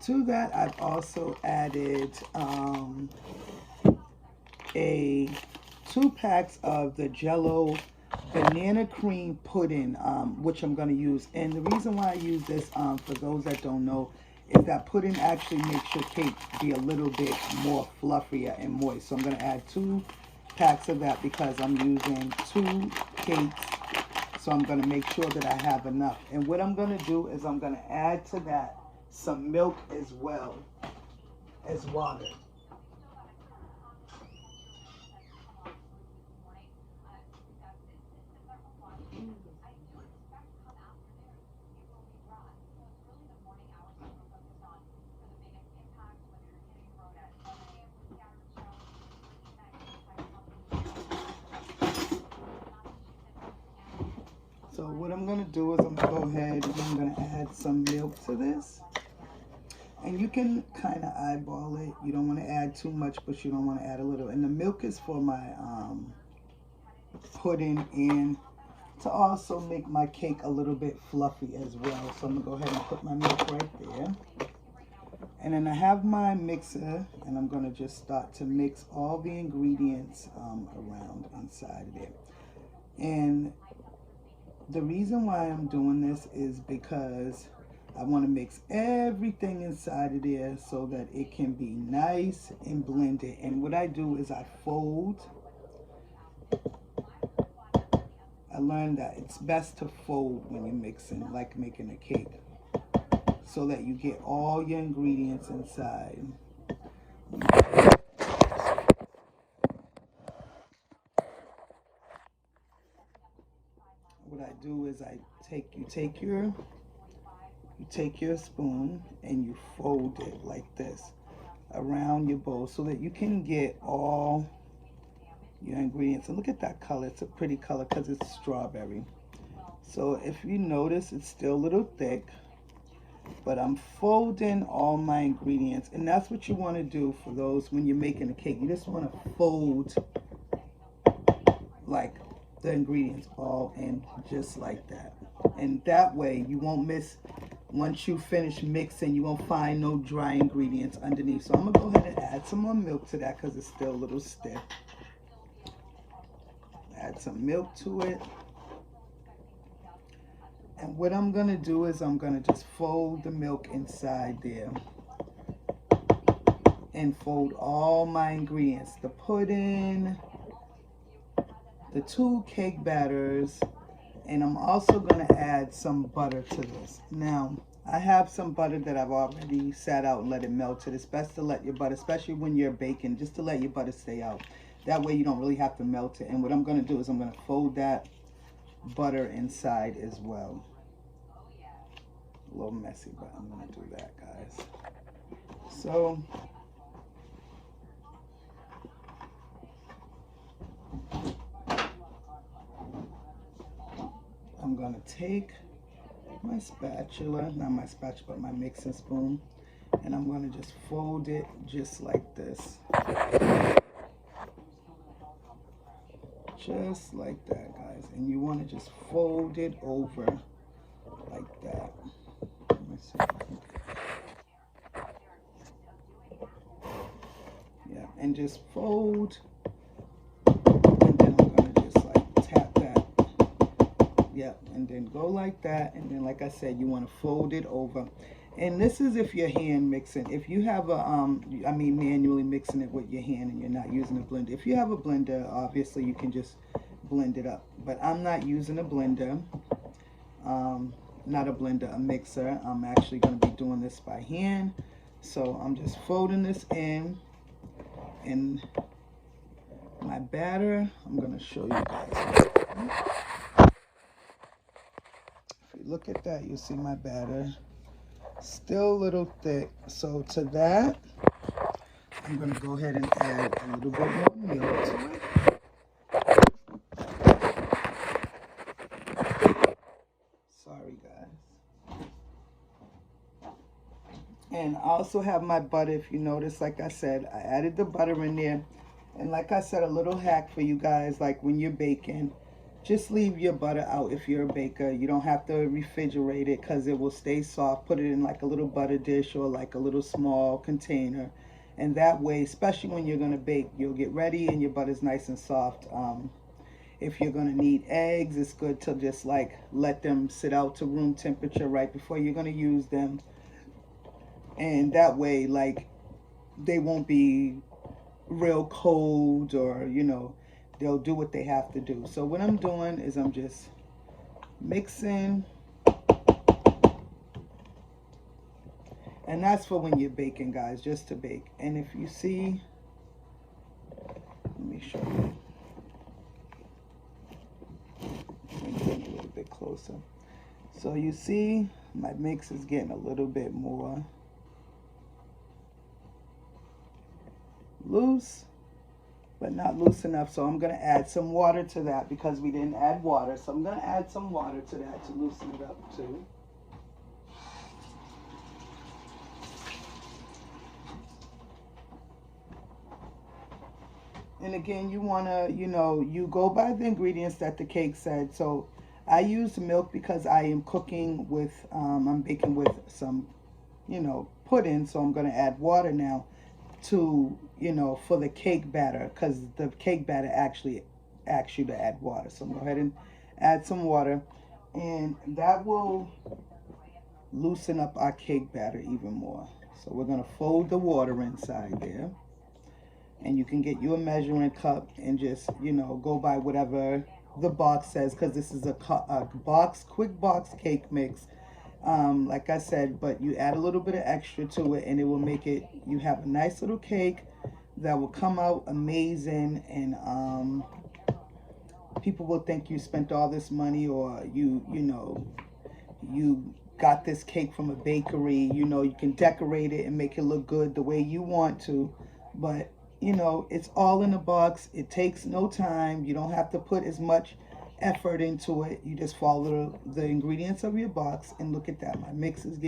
To that, I've also added a 2 packs of the Jello banana cream pudding, which I'm going to use. And the reason why I use this, for those that don't know, is that pudding actually makes your cake be a little bit more fluffier and moist. So I'm going to add 2 packs of that because I'm using 2 cakes. So I'm going to make sure that I have enough. And what I'm going to do is I'm going to add to that some milk as well as water. So what I'm going to do is I'm going to go ahead and I'm going to add some milk to this. And you can kind of eyeball it. You don't want to add too much, but you don't want to add a little. And the milk is for my pudding and to also make my cake a little bit fluffy as well. So I'm going to go ahead and put my milk right there. And then I have my mixer, and I'm going to just start to mix all the ingredients around inside of there. And the reason why I'm doing this is because I want to mix everything inside of there so that it can be nice and blended. And what I do is I fold. I learned that it's best to fold when you're mixing, like making a cake, so that you get all your ingredients inside. What I do is you take your spoon and you fold it like this around your bowl so that you can get all your ingredients. And look at that color. It's a pretty color because it's strawberry. So if you notice, it's still a little thick, but I'm folding all my ingredients. And that's what you want to do for those when you're making a cake. You just want to fold like the ingredients all in just like that. And that way you won't miss, once you finish mixing, you won't find no dry ingredients underneath. So I'm going to go ahead and add some more milk to that because it's still a little stiff. Add some milk to it. And what I'm going to do is I'm going to just fold the milk inside there. And fold all my ingredients. The pudding, the 2 cake batters, and I'm also going to add some butter to this. Now, I have some butter that I've already sat out and let it melt. It's best to let your butter, especially when you're baking, just to let your butter stay out. That way you don't really have to melt it. And what I'm going to do is I'm going to fold that butter inside as well. A little messy, but I'm going to do that, guys. So I'm going to take my spatula, not my spatula, but my mixing spoon, and I'm going to just fold it just like this. Just like that, guys. And you want to just fold it over like that. Let me see. Yeah, and just fold. And then I'm going to just like tap that. Yep, and then go like that. And then, like I said, you want to fold it over. And this is if you're hand mixing. If you have a, manually mixing it with your hand and you're not using a blender. If you have a blender, obviously you can just blend it up. But I'm not using a blender. Not a blender, a mixer. I'm actually going to be doing this by hand. So I'm just folding this in. And my batter, I'm going to show you guys. If you look at that, you'll see my batter. Still a little thick. So to that, I'm going to go ahead and add a little bit more milk to it. Sorry, guys. And I also have my butter. If you notice, like I said, I added the butter in there. And like I said, a little hack for you guys, like when you're baking, just leave your butter out if you're a baker. You don't have to refrigerate it because it will stay soft. Put it in like a little butter dish or like a little small container. And that way, especially when you're going to bake, you'll get ready and your butter's nice and soft. If you're going to need eggs, it's good to just like let them sit out to room temperature right before you're going to use them. And that way, like, they won't be real cold, or, you know, they'll do what they have to do. So what I'm doing is I'm just mixing. And that's for when you're baking, guys, just to bake. And if you see, let me show you. Bring it in a little bit closer. So you see, my mix is getting a little bit more loose, but not loose enough. So I'm going to add some water to that because we didn't add water. So I'm going to add some water to that to loosen it up too. And again, you want to, you know, you go by the ingredients that the cake said. So I used milk because I am cooking with, I'm baking with some, you know, pudding. So I'm going to add water now to, you know, for the cake batter, because the cake batter actually asks you to add water. So I'm going to go ahead and add some water, and that will loosen up our cake batter even more. So we're going to fold the water inside there. And you can get you a measuring cup and just, you know, go by whatever the box says, because this is a box, quick box cake mix. Like I said, but you add a little bit of extra to it and it will make it, you have a nice little cake that will come out amazing. And people will think you spent all this money, or you know, you got this cake from a bakery. You know, you can decorate it and make it look good the way you want to, but you know, it's all in the box. It takes no time. You don't have to put as much effort into it. You just follow the ingredients of your box, and look at that. My mix is getting